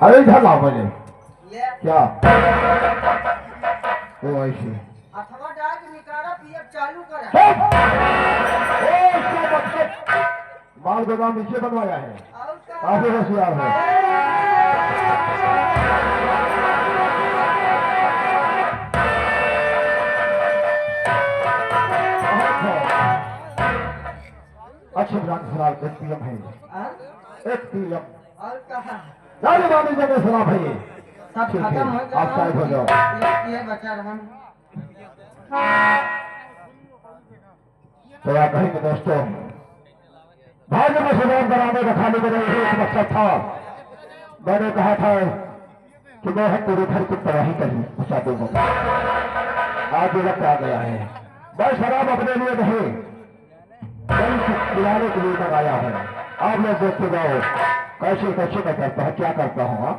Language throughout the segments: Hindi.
अरे इधर लाओ पहले। ये क्या ओ ऐसे अथवा डाक निकाला पीएफ चालू करा। इसका मतलब माल गोदाम नीचे बनवाया है। और क्या? काफी होशियार है। अच्छा फिलहाल एक पीएम है। हाँ? एक पीएम और कहा जाने वाली जगह सलाम है। सब ठीक है, खत्म हो आप साइड हो जाओ। ये बचा रहा। तो आप कहेंगे दोस्तों भाग्य में सुधार कराने का खाली मेरा एक मकसद था। मैंने कहा था कि मैं है तेरे घर की तबाही करी उसा दूंगा। आज ये वक्त आ गया है। मैं शराब अपने लिए नहीं पिलाने के लिए लगाया है। आप लोग देखते जाओ कैसे कैसे मैं करता है, क्या करता हूँ। हाँ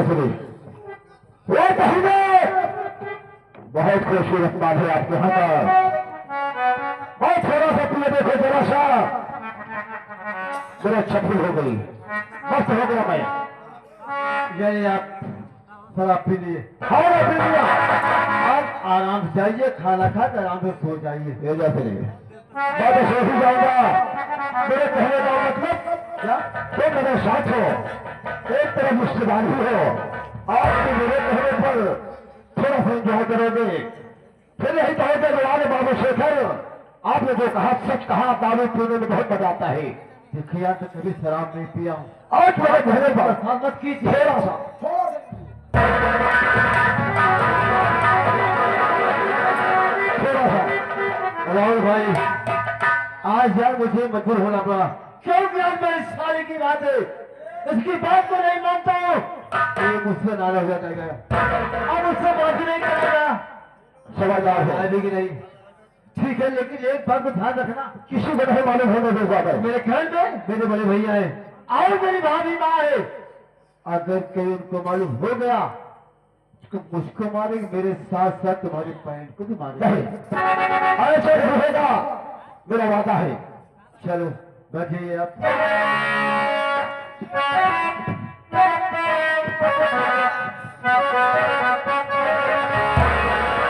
सुनिए वो कहेंगे बहुत खूबसूरत बात है आपके यहाँ का। बहुत थोड़ा सा पिए देखो जरा सा मेरा छपी हो गई मस्त हो गया। मैं यही आप शराब पी लिए खाना पी लिया। आप आराम से जाइए, खाना खा कर आराम से सो जाइए। ये जैसे नहीं मैं तो सो ही जाऊंगा। मेरे कहने का मतलब क्या तो मेरे साथ हो, एक तरफ रिश्तेदारी हो। आप भी मेरे कहने पर थोड़ा सा एंजॉय करोगे। फिर यही कहोगे वाले बाबू शेखर आपने जो कहा सच कहा। दारू पीने में बहुत मजा आता है। देखिए यार, तो कभी शराब नहीं पिया हूँ। आज मेरे कहने पर साथ मत कीजिए। थोड़ा सा राहुल भाई, आज यार मुझे मजबूर होना पड़ा क्योंकि आज मेरी शादी की बात है। इसकी बात को नहीं मानता हूँ। ये मुझसे नाराज हो जाता है, अब उससे बात नहीं करेगा। समझदार है। शादी की नहीं ठीक है, लेकिन एक बात को ध्यान रखना, किसी को नहीं मालूम होने देगा। मेरे घर में मेरे बड़े भैया है और मेरी भाभी माँ है। अगर कहीं उनको मालूम हो गया तो मुझको मारेंगे, मेरे साथ साथ तुम्हारी पैंट को भी मारेंगे। ऐसे नहीं होगा, मेरा वादा है। चलो बैठिए आप।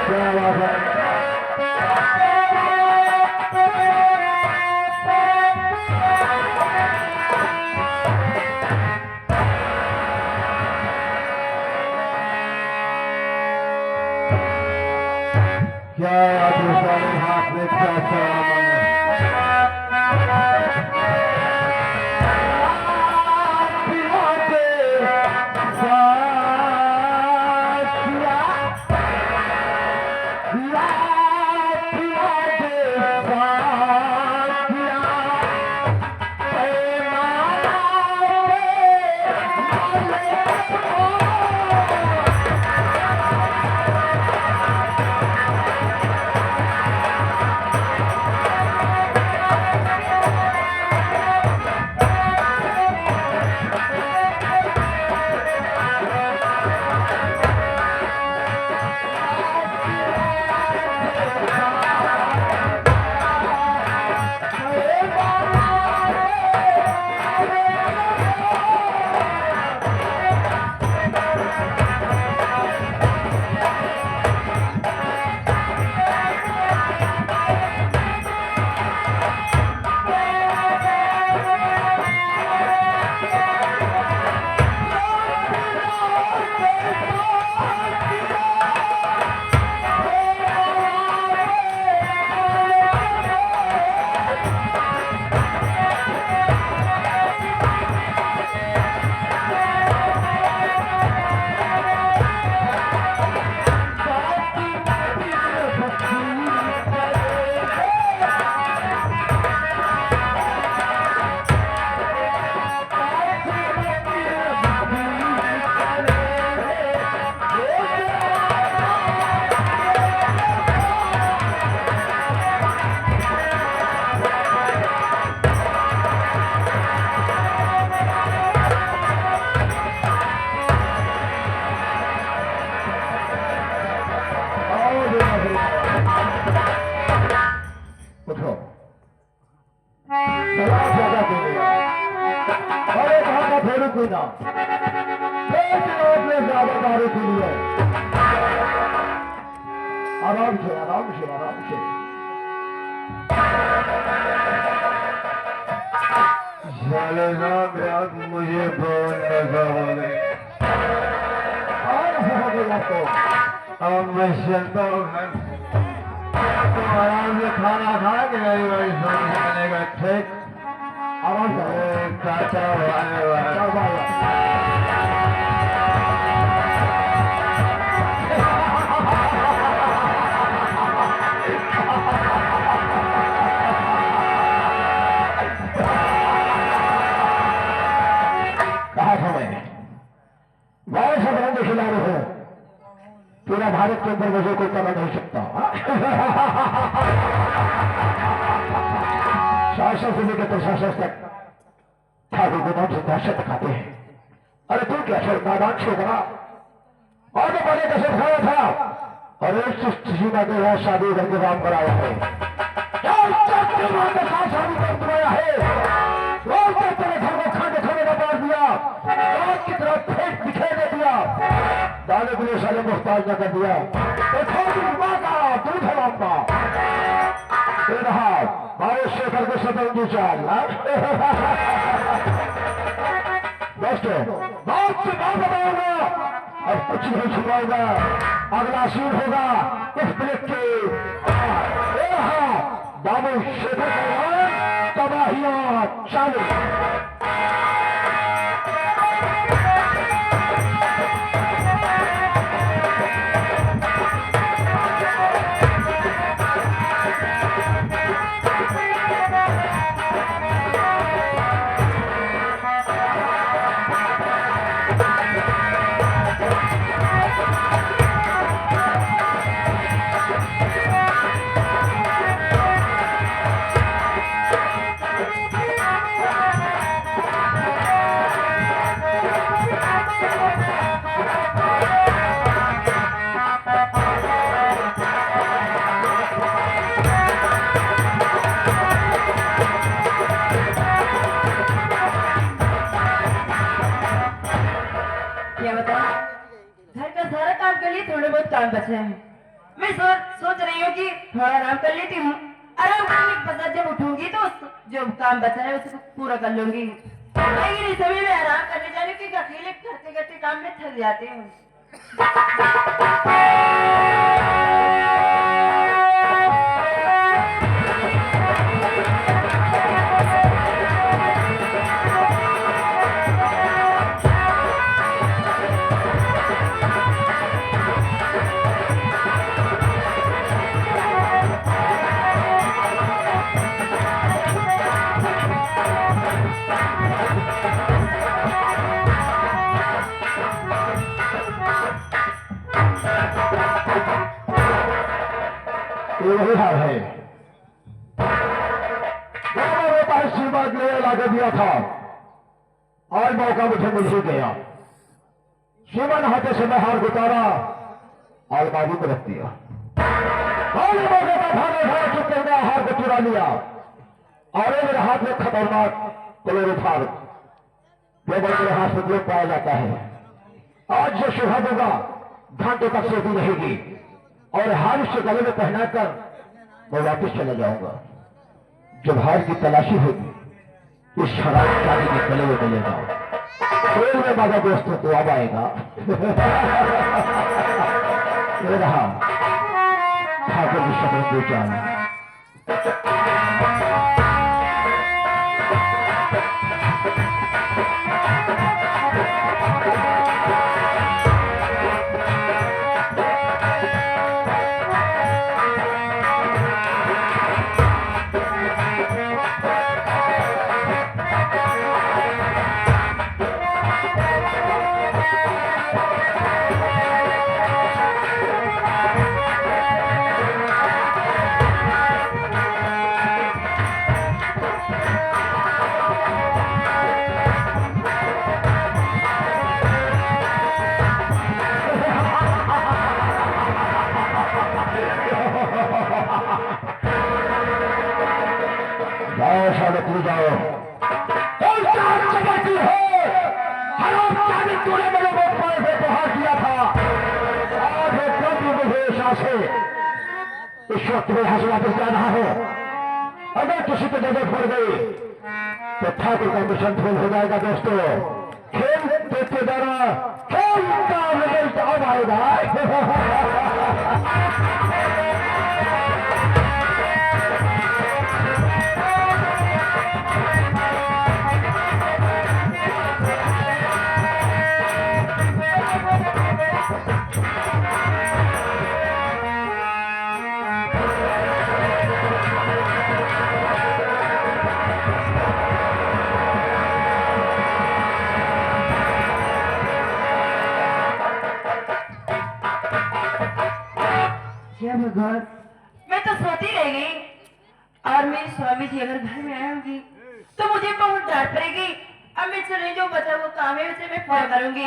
क्या बात है। क्या हाथ में क्या सामान है? देना। लेकिन अपने ज्यादा दारू के लिए आराम से आराम से आराम से। साले साहब यार मुझे बहुत नशा हो गई। और हो गया तो अब मैं चलता हूँ घर। तुम आराम से खाना खा के गई वही सोचने का ठीक। आराम से चाचा भाई पूरा भारत के अंदर मुझे कोई करना नहीं सकता। शासन से लेकर प्रशासन तक ठाकुर को नाम से दहशत दिखाते हैं। अरे तू क्या सर नादान से बना और तो पहले कैसे खाया था और एक सीमा के यहाँ शादी करके काम कराया है। शादी कर तुम्हारा है रोज तक तेरे घर को खाने का बांट दिया रोज की तरफ फेंक बिखेर दे दिया दाने के लिए साले मुख्ताज न कर दिया तो माँ का दूध हलाऊंगा रहा बारिश से करके सतरंगी चाल दोस्तों बहुत से बात बताऊंगा अब कुछ नहीं छुपाऊंगा। अगला सीन होगा इस ब्रेक के बाबू शेखर तबाहियां चालू। काम बचे हैं। मैं सोच रही हूँ कि थोड़ा आराम कर लेती हूँ। आराम करने के बाद जब उठूंगी तो जो काम बचा है उसको पूरा कर लूंगी। लेकिन इस समय में आराम करने जाने क्योंकि अकेले करते करते काम में थक जाती हूँ। वही हाल है बात ले लाके दिया था आज मौका मुझे मिल ही गया। शिवा नहाते समय हार गुतारा अलमारी में रख दिया और मौके पर भागे भाग चुके हुए हार को चुरा लिया और मेरे हाथ में खतरनाक क्लोरोफार्म जो मेरे हाथ से उपयोग पाया जाता है। आज जो सुबह होगा घंटे तक सोती रहेगी और हार उससे गले में पहनाकर मैं वापस चला जाऊंगा। जब हार की तलाशी होगी इस शराब शादी के गले में मिलेगा। खेल में बाबा दोस्तों तो अब आएगा रहा ठाकुर की शब्द को जाना। जाओ साले जाओ चबाती है हिसाब से इस वक्त में हंसना तो जा रहा है। अगर किसी को जगह पड़ गई तो ठाकुर का मिशन फेल हो जाएगा। दोस्तों खेल देखते जाना, खेल का रिजल्ट अब आएगा। क्या भगवान, मैं तो सोती रह गई। और मेरे स्वामी जी अगर घर में आए होंगे तो मुझे बहुत डांट पड़ेगी। अब मैं चले जो बचा वो काम है उसे मैं पूरा करूंगी।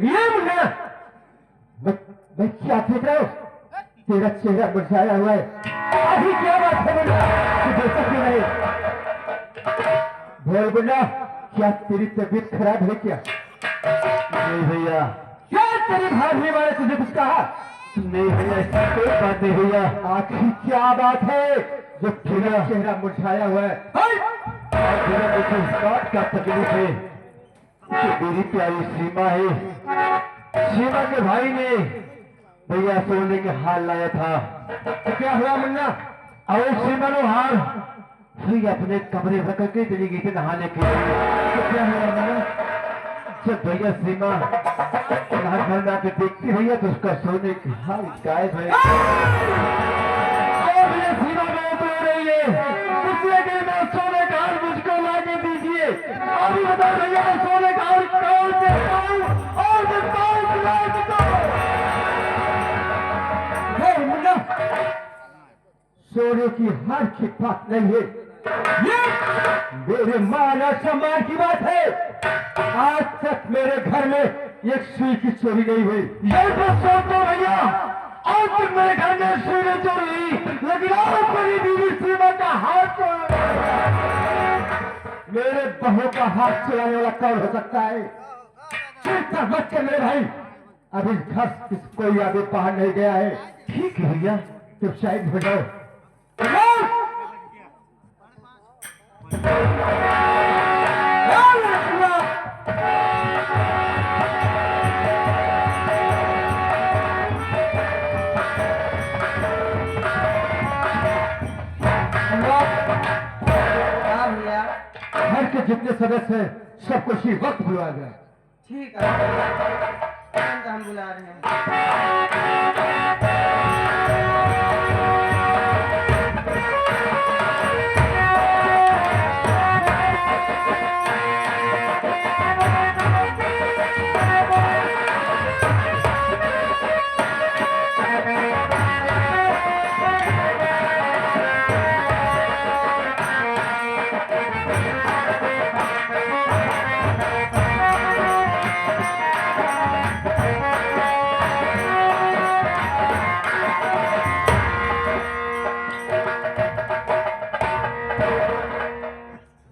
ये मुन्ना, मैं क्या देख रहा हूँ? तेरा चेहरा मुरझाया हुआ है। अभी क्या बात है मुन्ना? तुझे क्यों नहीं? बोल मुन्ना, क्या तेरी तबीयत खराब है क्या? नहीं भैया, क्या तेरी भाभी वाले तुझे कुछ कहा? नहीं भैया, ऐसी कोई बात नहीं भैया। आखिर क्या बात है जो तेरा चेहरा मुरझाया हुआ है? भैया मुझे इस बात का तकलीफ है कि मेरी प्यारी सीमा है, सीमा के भाई ने भैया सोने के हार लाया था। तो क्या हुआ मुन्ना? और सीमा ने हार भैया अपने कमरे रख के चली गई थी नहाने के लिए। तो क्या हुआ मुन्ना? जब भैया सीमा घर में आके देखती भैया तो उसका सोने की हार गायब है। भैया सीमा बहुत रो रही है। इसलिए कि मैं सोने का हार मुझको ला के दीजिए। अभी बताओ भैया, मैं सोने का हार कौन देता हूँ और मैं कौन खिला देता हूँ? मुन्ना, सोने की हार की बात नहीं है, मेरे मान और सम्मान की बात है। आज तक मेरे घर में एक सुई की चोरी नहीं हुई। ये तो सोच दो भैया, आज तक मेरे घर में सुई नहीं चोरी हुई, लेकिन आज मेरी बीवी सीमा का हाथ चोरी। मेरे बहू का हाथ चुराने वाला कौन हो सकता है? चिंता मत कर मेरे भाई, अभी घर से कोई आगे बाहर नहीं गया है। ठीक है भैया, चुपचाप हो जाओ। हाँ भैया, घर के जितने सदस्य हैं सबको इसी वक्त बुलाया गया। ठीक है तुरंत हम बुला रहे हैं।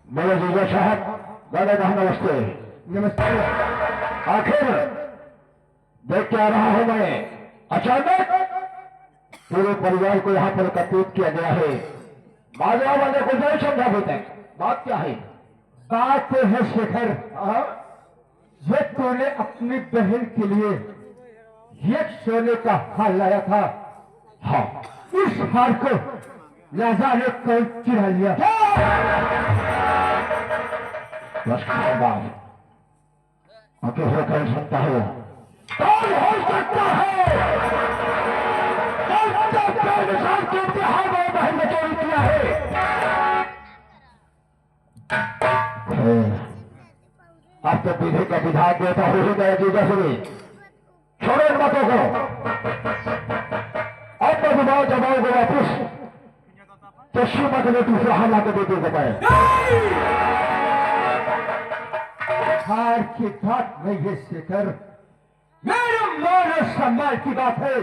मेरे जीजा साहब, दादा नमस्ते। नमस्ते। आखिर देख क्या रहा हूं मैं, अचानक पूरे परिवार को यहाँ पर एकत्रित किया गया है। बाजा वाले को नहीं समझा अभी तक, बात क्या है? बात तो है शेखर, ये तूने अपनी बहन के लिए एक सोने का हार लाया था। हाँ, इस हार को न जाने कौन चुरा लिया। बस के बाद आगे हो कौन सकता है? कौन हो सकता है? निशान के इतिहास में बहन ने चोरी किया है। अब तो पीढ़ी का विधान देता हो ही गया जीजा सुनी, छोड़ो इन बातों को। अब मैं विवाह जमाओगे वापिस तो शिव ने दूसरा हमला के बेटे को पाए। हार की बात नहीं है शेखर, मेरे मान और सम्मान की बात है।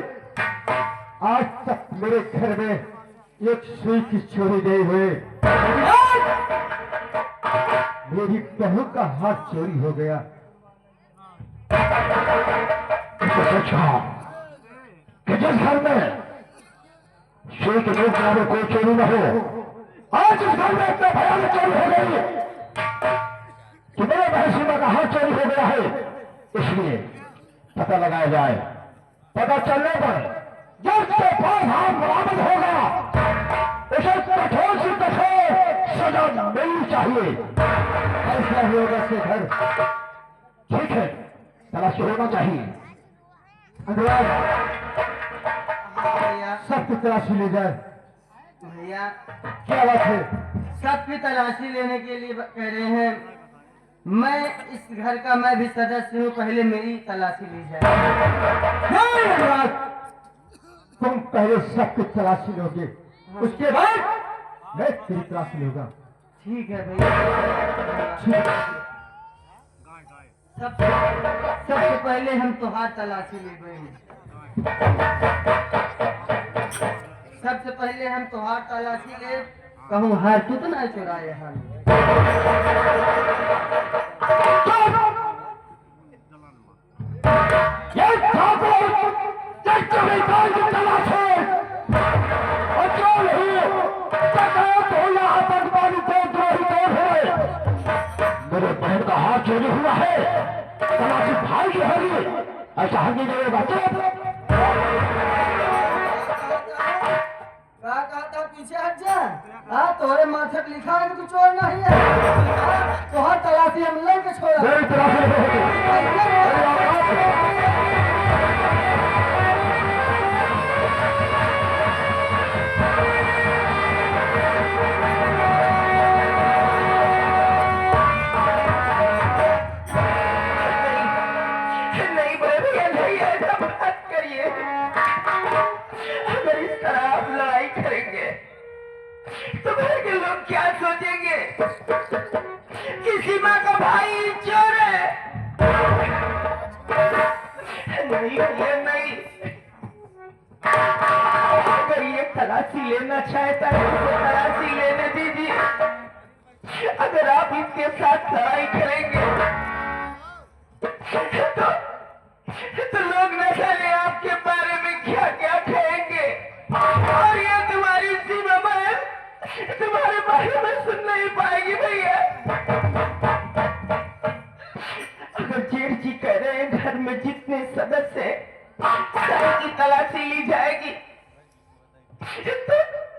आज तक मेरे घर में एक सुई की चोरी नहीं हुई। मेरी बहू का हाथ चोरी हो गया। अच्छा कि जिस घर में सुई के लोग में कोई चोरी न हो, आज इस घर में इतना भयानक चोरी हो गई कि मेरे बहन सीमा का हाथ चोरी हो गया है। इसलिए पता लगाया जाए, पता चलने पर जिसके पास हाथ बरामद होगा उसे कठोर से कठोर सजा मिलनी चाहिए। ऐसा ही होगा शेखर। ठीक है, तलाशी होना चाहिए। अनुराग, हाँ भैया, सबकी तलाशी ले जाए। भैया क्या बात है? सबकी तलाशी लेने के लिए कह रहे हैं। मैं इस घर का मैं भी सदस्य हूँ, पहले मेरी तलाशी ली जाए। नहीं अनुराग, तुम पहले सबकी तलाशी लोगे, उसके बाद मैं तेरी तलाशी लूंगा। ठीक है भैया। ठीक है। सबसे पहले हम तुहार तलाशी ले गए। सबसे पहले हम तुहार तलाशी ले, कहूँ हार तू तो ना चुराए हम। ये ठाकुर जब जमींदार की तलाश है और जो नहीं डकैत हो या आतंकवादी देशद्रोही कौन है? मेरे बहन का हाथ चोरी हुआ है, तलाशी भाई की होगी, ऐसा हम नहीं करेगा। कहा था पीछे हट जा। हाँ तोरे माथे पे लिखा है कि तू चोर नहीं है। तुहार तलाशी हम लेके छोड़ा। मेरी तलाशी नहीं होगी। नहीं बड़े भैया, नहीं ऐसा मत करिए। अगर इस तरह आप लड़ाई करेंगे तो घर के लोग क्या सोचेंगे? अगर आप इनके साथ लड़ाई करेंगे तो लोग न जाने आपके बारे में क्या क्या कहेंगे, और ये तुम्हारी सीमा में तुम्हारे बारे में सुन नहीं पाएगी।